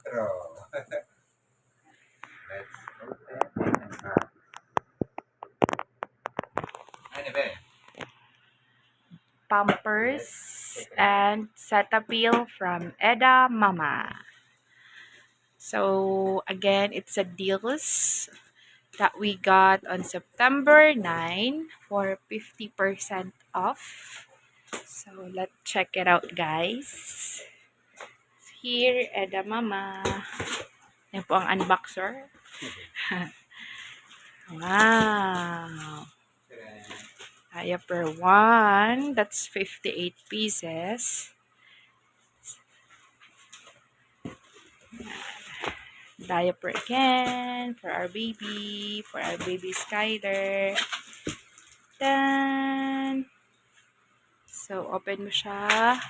Let's open and unbox. Ano ba? Pampers and Cetaphil from Eda Mama. So again, it's a deals that we got on September 9 for 50% off. So let's check it out, guys. Here, Eda Mama. Yan po ang unboxer. Wow. Diaper 1. That's 58 pieces. Diaper again for our baby Skyler. Then, so open mo siya.